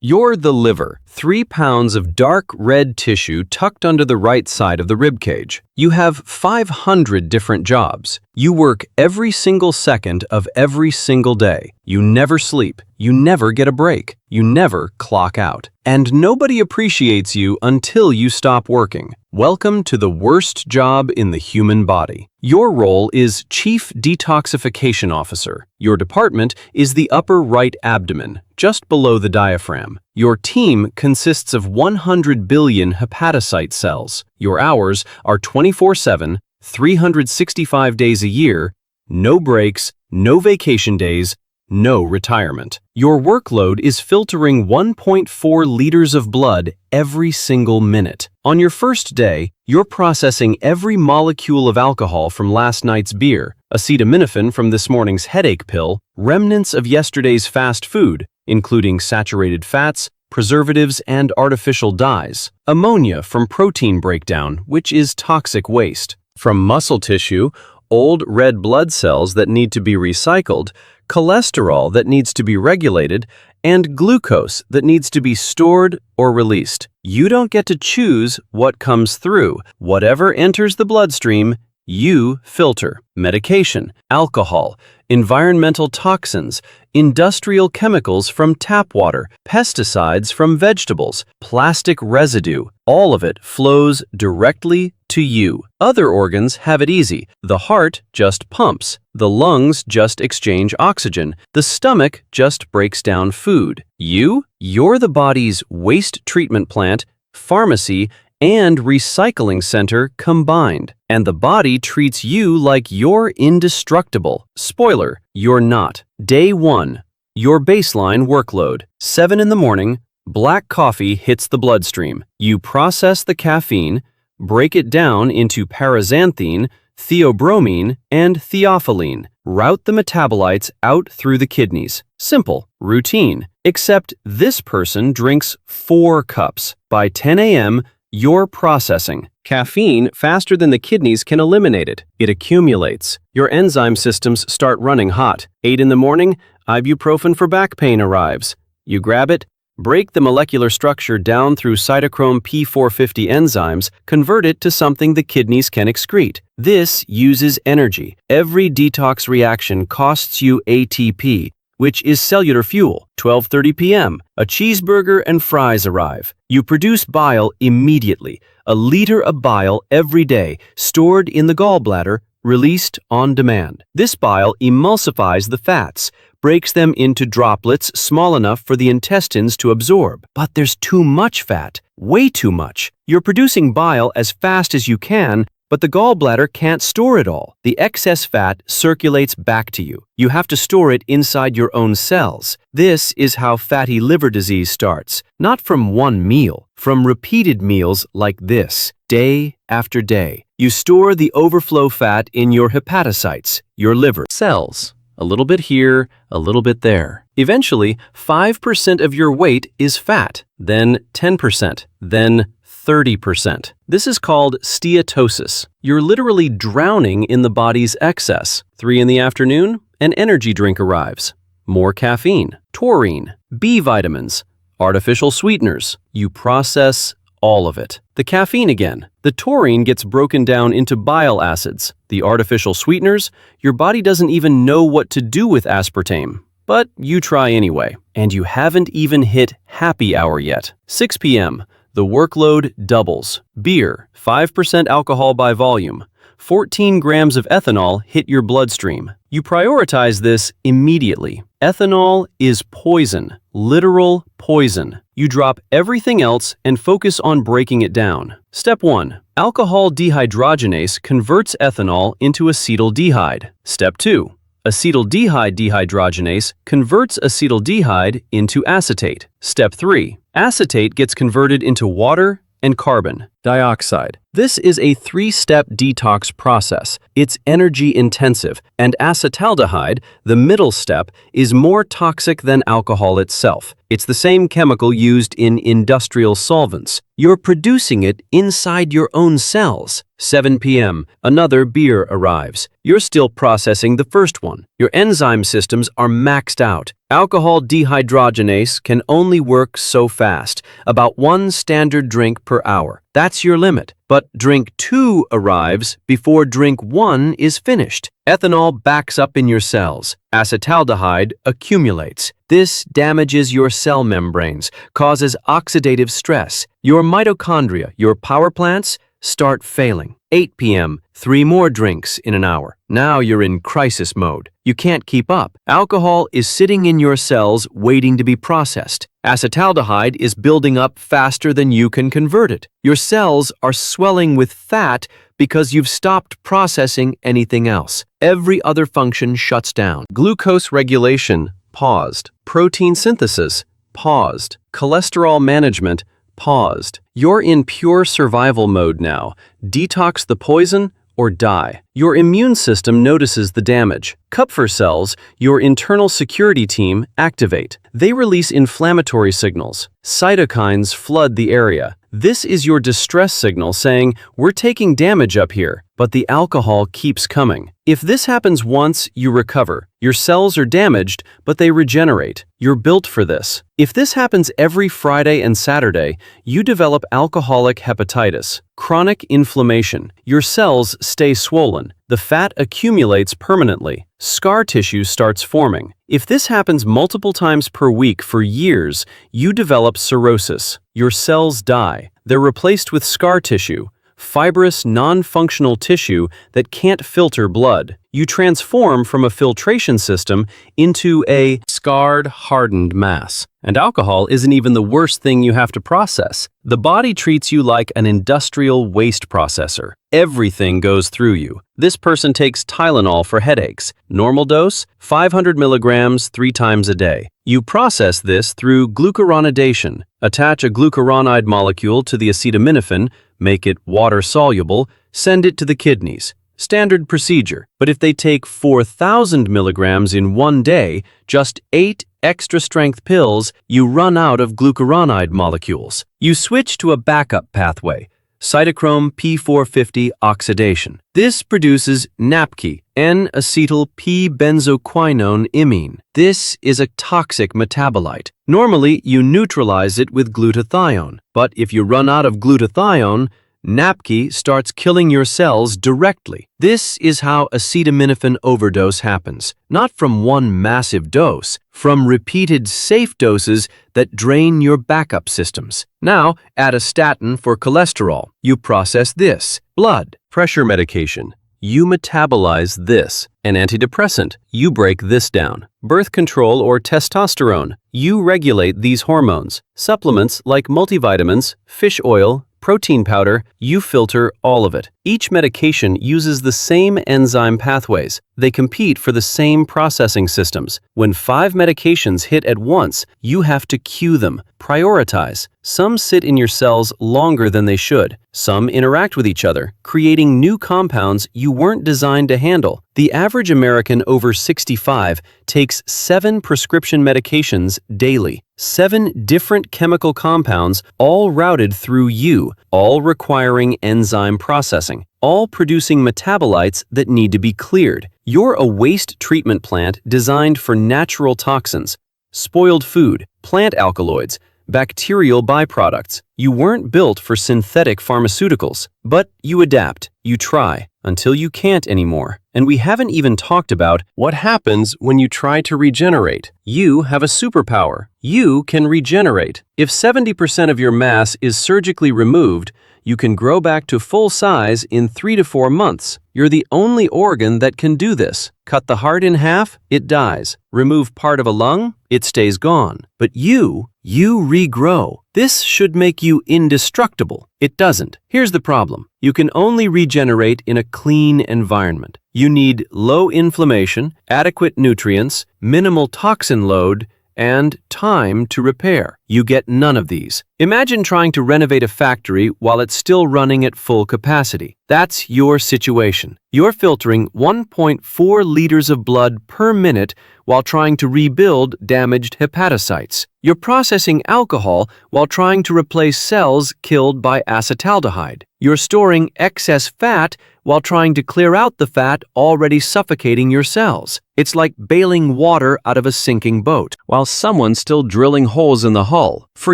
You're the liver, 3 pounds of dark red tissue tucked under the right side of the rib cage. You have 500 different jobs. You work every single second of every single day. You never sleep. You never get a break. You never clock out. And nobody appreciates you until you stop working. Welcome to the worst job in the human body. Your role is Chief Detoxification Officer. Your department is the upper right abdomen, just below the diaphragm. Your team consists of 100 billion hepatocyte cells. Your hours are 24/7, 365 days a year, no breaks, no vacation days, no retirement. Your workload is filtering 1.4 liters of blood every single minute. On your first day, you're processing every molecule of alcohol from last night's beer, acetaminophen from this morning's headache pill, remnants of yesterday's fast food, including saturated fats, preservatives, and artificial dyes, ammonia from protein breakdown, which is toxic waste, from muscle tissue, old red blood cells that need to be recycled, cholesterol that needs to be regulated, and glucose that needs to be stored or released. You don't get to choose what comes through. Whatever enters the bloodstream, you filter. Medication, alcohol, environmental toxins, industrial chemicals from tap water, pesticides from vegetables, plastic residue, all of it flows directly to you. Other organs have it easy. The heart just pumps. The lungs just exchange oxygen. The stomach just breaks down food. You're the body's waste treatment plant, pharmacy, and recycling center combined. And the body treats you like you're indestructible. Spoiler, you're not. Day 1. Your baseline workload. 7 in the morning, black coffee hits the bloodstream. You process the caffeine, break it down into paraxanthine, theobromine, and theophylline. Route the metabolites out through the kidneys. Simple, routine. Except this person drinks 4 cups. By 10 a.m., you're processing caffeine faster than the kidneys can eliminate it. It accumulates. Your enzyme systems start running hot. 8 in the morning, ibuprofen for back pain arrives. You grab it, break the molecular structure down through cytochrome P450 enzymes, convert it to something the kidneys can excrete. This uses energy. Every detox reaction costs you ATP, which is cellular fuel. 12:30 p.m., a cheeseburger and fries arrive. You produce bile immediately, a liter of bile every day, stored in the gallbladder, released on demand. This bile emulsifies the fats, breaks them into droplets small enough for the intestines to absorb. But there's too much fat, way too much. You're producing bile as fast as you can, but the gallbladder can't store it all. The excess fat circulates back to you. You have to store it inside your own cells. This is how fatty liver disease starts. Not from one meal, from repeated meals like this, day after day. You store the overflow fat in your hepatocytes, your liver cells. A little bit here, a little bit there. Eventually, 5% of your weight is fat, then 10%, then 30%. This is called steatosis. You're literally drowning in the body's excess. 3 in the afternoon, an energy drink arrives. More caffeine, taurine, B vitamins, artificial sweeteners. You process all of it. The caffeine again. The taurine gets broken down into bile acids. The artificial sweeteners, your body doesn't even know what to do with aspartame. But you try anyway. And you haven't even hit happy hour yet. 6 p.m. The workload doubles. Beer, 5% alcohol by volume. 14 grams of ethanol hit your bloodstream. You prioritize this immediately. Ethanol is poison, literal poison. You drop everything else and focus on breaking it down. Step 1. Alcohol dehydrogenase converts ethanol into acetaldehyde. Step 2. Acetaldehyde dehydrogenase converts acetaldehyde into acetate. Step 3. Acetate gets converted into water and carbon. dioxide. This is a three-step detox process. It's energy-intensive, and acetaldehyde, the middle step, is more toxic than alcohol itself. It's the same chemical used in industrial solvents. You're producing it inside your own cells. 7 p.m., another beer arrives. You're still processing the first one. Your enzyme systems are maxed out. Alcohol dehydrogenase can only work so fast, about 1 standard drink per hour. That's your limit. But drink 2 arrives before drink 1 is finished. Ethanol backs up in your cells. Acetaldehyde accumulates. This damages your cell membranes, causes oxidative stress. Your mitochondria, your power plants, start failing. 8 p.m., 3 more drinks in an hour. Now you're in crisis mode. You can't keep up. Alcohol is sitting in your cells waiting to be processed. Acetaldehyde is building up faster than you can convert it. Your cells are swelling with fat because you've stopped processing anything else. Every other function shuts down. Glucose regulation paused. Protein synthesis paused. Cholesterol management paused. You're in pure survival mode now. Detox the poison or die. Your immune system notices the damage. Kupffer cells, your internal security team, activate. They release inflammatory signals. Cytokines flood the area. This is your distress signal saying, we're taking damage up here, but the alcohol keeps coming. If this happens once, you recover. Your cells are damaged, but they regenerate. You're built for this. If this happens every Friday and Saturday, you develop alcoholic hepatitis, chronic inflammation. Your cells stay swollen. The fat accumulates permanently. Scar tissue starts forming. If this happens multiple times per week for years, you develop cirrhosis. Your cells die. They're replaced with scar tissue, fibrous, non-functional tissue that can't filter blood. You transform from a filtration system into a scarred, hardened mass. And alcohol isn't even the worst thing you have to process. The body treats you like an industrial waste processor. Everything goes through you. This person takes Tylenol for headaches. Normal dose, 500 milligrams 3 times a day. You process this through glucuronidation. Attach a glucuronide molecule to the acetaminophen, make it water-soluble, send it to the kidneys. Standard procedure. But if they take 4,000 milligrams in one day, just 8 extra-strength pills, you run out of glucuronide molecules. You switch to a backup pathway, cytochrome P450 oxidation. This produces NAPK, N-acetyl P-benzoquinone imine. This is a toxic metabolite. Normally, you neutralize it with glutathione, but if you run out of glutathione, NAPK starts killing your cells directly. This is how acetaminophen overdose happens. Not from one massive dose, from repeated safe doses that drain your backup systems. Now, add a statin for cholesterol. You process this. Blood pressure medication. You metabolize this. An antidepressant. You break this down. Birth control or testosterone. You regulate these hormones. Supplements like multivitamins, fish oil, protein powder, you filter all of it. Each medication uses the same enzyme pathways. They compete for the same processing systems. When 5 medications hit at once, you have to queue them, prioritize. Some sit in your cells longer than they should. Some interact with each other, creating new compounds you weren't designed to handle. The average American over 65 takes 7 prescription medications daily. 7 different chemical compounds, all routed through you, all requiring enzyme processing, all producing metabolites that need to be cleared. You're a waste treatment plant designed for natural toxins, spoiled food, plant alkaloids, bacterial byproducts. You weren't built for synthetic pharmaceuticals, but you adapt, you try, until you can't anymore. And we haven't even talked about what happens when you try to regenerate. You have a superpower. You can regenerate. If 70% of your mass is surgically removed, you can grow back to full size in 3 to 4 months. You're the only organ that can do this. Cut the heart in half, it dies. Remove part of a lung, it stays gone. But you regrow. This should make you indestructible. It doesn't. Here's the problem. You can only regenerate in a clean environment. You need low inflammation, adequate nutrients, minimal toxin load, and time to repair. You get none of these. Imagine trying to renovate a factory while it's still running at full capacity. That's your situation. You're filtering 1.4 liters of blood per minute while trying to rebuild damaged hepatocytes. You're processing alcohol while trying to replace cells killed by acetaldehyde. You're storing excess fat while trying to clear out the fat already suffocating your cells. It's like bailing water out of a sinking boat while someone's still drilling holes in the hull. For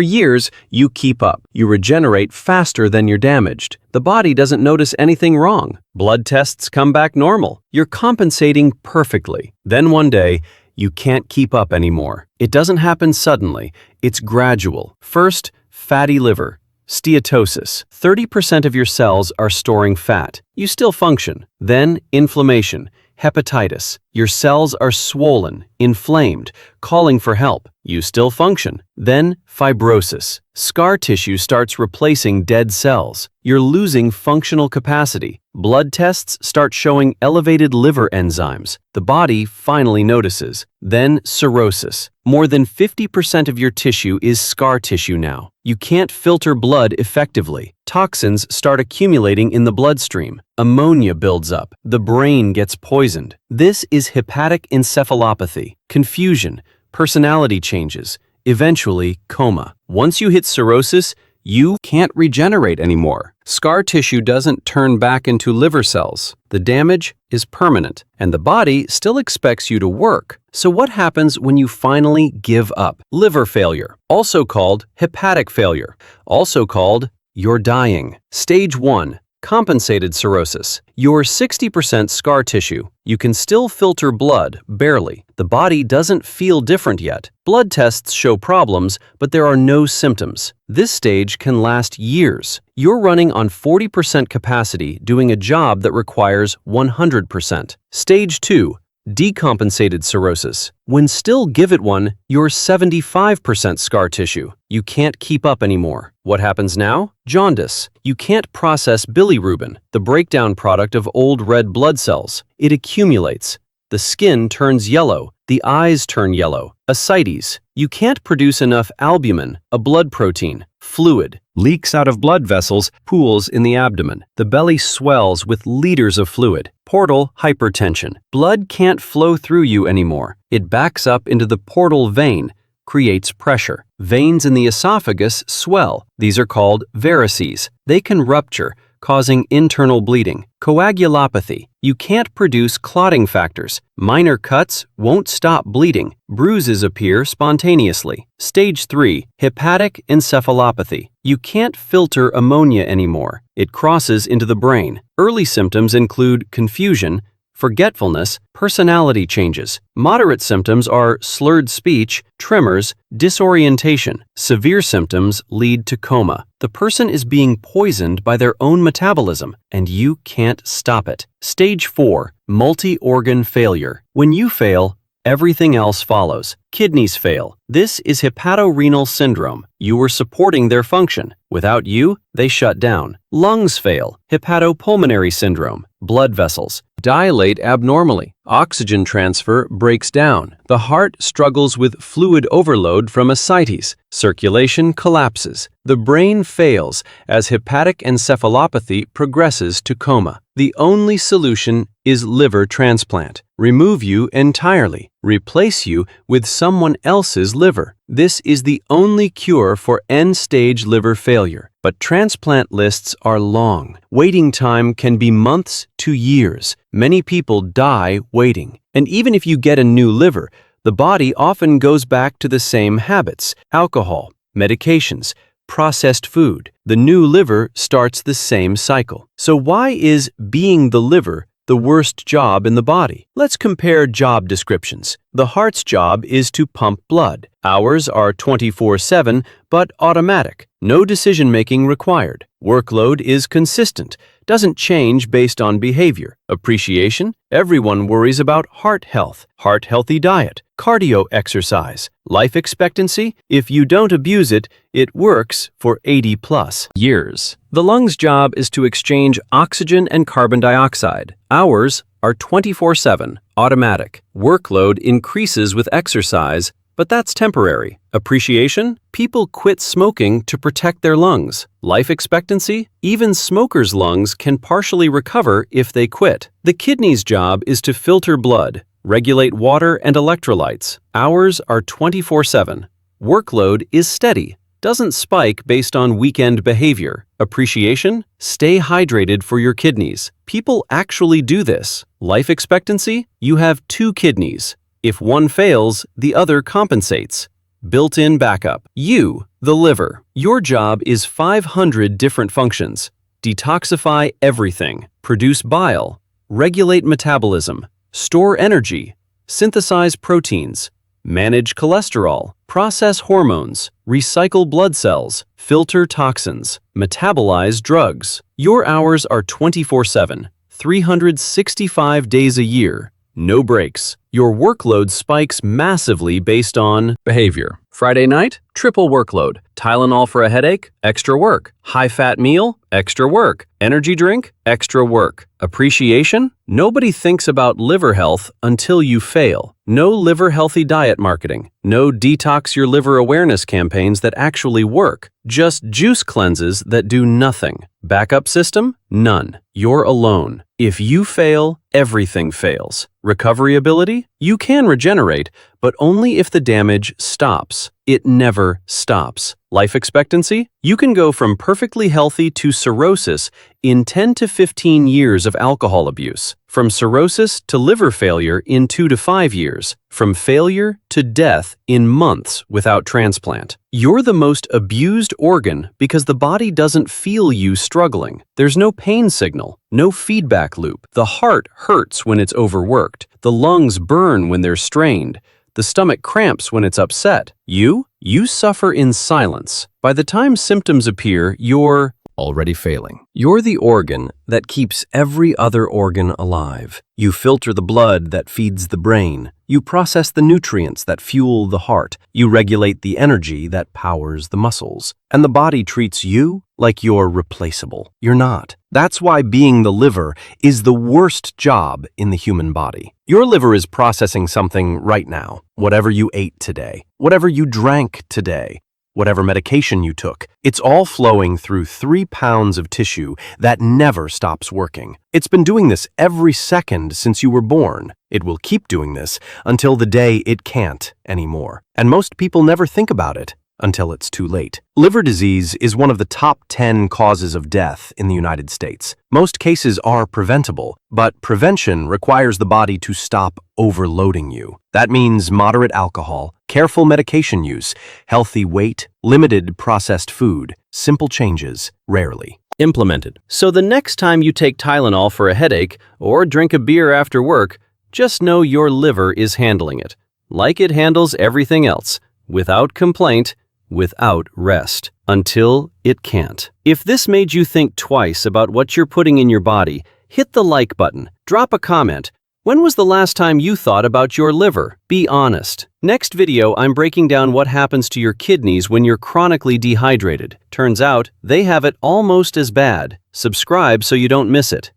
years, you keep up. You regenerate faster than you're damaged. The body doesn't notice anything wrong. Blood tests come back normal. You're compensating perfectly. Then one day, you can't keep up anymore. It doesn't happen suddenly. It's gradual. First, fatty liver. Steatosis. 30% of your cells are storing fat. You still function. Then, inflammation. Hepatitis. Your cells are swollen, inflamed, calling for help. You still function. Then, fibrosis. Scar tissue starts replacing dead cells. You're losing functional capacity. Blood tests start showing elevated liver enzymes. The body finally notices. Then, cirrhosis. More than 50% of your tissue is scar tissue now. You can't filter blood effectively. Toxins start accumulating in the bloodstream. Ammonia builds up. The brain gets poisoned. This is hepatic encephalopathy, confusion, personality changes, eventually coma. Once you hit cirrhosis, you can't regenerate anymore. Scar tissue doesn't turn back into liver cells. The damage is permanent, and the body still expects you to work. So what happens when you finally give up? Liver failure, also called hepatic failure, also called you're dying. Stage 1. Compensated cirrhosis. You're 60% scar tissue. You can still filter blood, barely. The body doesn't feel different yet. Blood tests show problems, but there are no symptoms. This stage can last years. You're running on 40% capacity, doing a job that requires 100%. Stage 2. Decompensated cirrhosis. When still give it one, you're 75% scar tissue. You can't keep up anymore. What happens now? Jaundice. You can't process bilirubin, the breakdown product of old red blood cells. It accumulates. The skin turns yellow. The eyes turn yellow. Ascites. You can't produce enough albumin, a blood protein. Fluid. Leaks out of blood vessels, pools in the abdomen. The belly swells with liters of fluid. Portal hypertension. Blood can't flow through you anymore. It backs up into the portal vein, creates pressure. Veins in the esophagus swell. These are called varices. They can rupture, causing internal bleeding. Coagulopathy. You can't produce clotting factors. Minor cuts won't stop bleeding. Bruises appear spontaneously. Stage 3. Hepatic encephalopathy. You can't filter ammonia anymore. It crosses into the brain. Early symptoms include confusion, forgetfulness, personality changes. Moderate symptoms are slurred speech, tremors, disorientation. Severe symptoms lead to coma. The person is being poisoned by their own metabolism, and you can't stop it. Stage 4. Multi-organ failure. When you fail, everything else follows. Kidneys fail. This is hepatorenal syndrome. You were supporting their function. Without you, they shut down. Lungs fail. Hepatopulmonary syndrome. Blood vessels dilate abnormally. Oxygen transfer breaks down. The heart struggles with fluid overload from ascites. Circulation collapses. The brain fails as hepatic encephalopathy progresses to coma. The only solution is liver transplant. Remove you entirely. Replace you with someone else's liver. This is the only cure for end-stage liver failure. But transplant lists are long. Waiting time can be months to years. Many people die waiting. And even if you get a new liver, the body often goes back to the same habits: alcohol, medications, processed food. The new liver starts the same cycle. So why is being the liver the worst job in the body? Let's compare job descriptions. The heart's job is to pump blood. Hours are 24/7, but automatic. No decision-making required. Workload is consistent, doesn't change based on behavior. Appreciation? Everyone worries about heart health, heart-healthy diet, cardio exercise. Life expectancy? If you don't abuse it, it works for 80+ years. The lungs' job is to exchange oxygen and carbon dioxide. Hours are 24/7, automatic. Workload increases with exercise, but that's temporary. Appreciation? People quit smoking to protect their lungs. Life expectancy? Even smokers' lungs can partially recover if they quit. The kidney's job is to filter blood, regulate water and electrolytes. Hours are 24/7. Workload is steady, doesn't spike based on weekend behavior. Appreciation? Stay hydrated for your kidneys. People actually do this. Life expectancy? You have 2 kidneys. If one fails, the other compensates. Built-in backup. You, the liver. Your job is 500 different functions. Detoxify everything. Produce bile. Regulate metabolism. Store energy. Synthesize proteins. Manage cholesterol. Process hormones. Recycle blood cells. Filter toxins. Metabolize drugs. Your hours are 24/7, 365 days a year. No breaks. Your workload spikes massively based on behavior. Friday night, triple workload. Tylenol for a headache, extra work. High-fat meal, extra work. Energy drink, extra work. Appreciation? Nobody thinks about liver health until you fail. No liver-healthy diet marketing. No detox your liver awareness campaigns that actually work. Just juice cleanses that do nothing. Backup system? None. You're alone. If you fail, everything fails. Recovery ability? You can regenerate, but only if the damage stops. It never stops. Life expectancy? You can go from perfectly healthy to cirrhosis in 10 to 15 years of alcohol abuse. From cirrhosis to liver failure in 2 to 5 years. From failure to death in months without transplant. You're the most abused organ because the body doesn't feel you struggling. There's no pain signal, no feedback loop. The heart hurts when it's overworked. The lungs burn when they're strained. The stomach cramps when it's upset. You suffer in silence. By the time symptoms appear, you're already failing. You're the organ that keeps every other organ alive. You filter the blood that feeds the brain. You process the nutrients that fuel the heart. You regulate the energy that powers the muscles. And the body treats you like you're replaceable. You're not. That's why being the liver is the worst job in the human body. Your liver is processing something right now. Whatever you ate today, whatever you drank today, whatever medication you took, it's all flowing through 3 pounds of tissue that never stops working. It's been doing this every second since you were born. It will keep doing this until the day it can't anymore. And most people never think about it until it's too late. Liver disease is one of the top 10 causes of death in the United States. Most cases are preventable, but prevention requires the body to stop overloading you. That means moderate alcohol, careful medication use, healthy weight, limited processed food, simple changes, rarely implemented. So the next time you take Tylenol for a headache or drink a beer after work, just know your liver is handling it, like it handles everything else, without complaint, without rest, until it can't. If this made you think twice about what you're putting in your body, hit the like button, drop a comment. When was the last time you thought about your liver? Be honest. Next video, I'm breaking down what happens to your kidneys when you're chronically dehydrated. Turns out, they have it almost as bad. Subscribe so you don't miss it.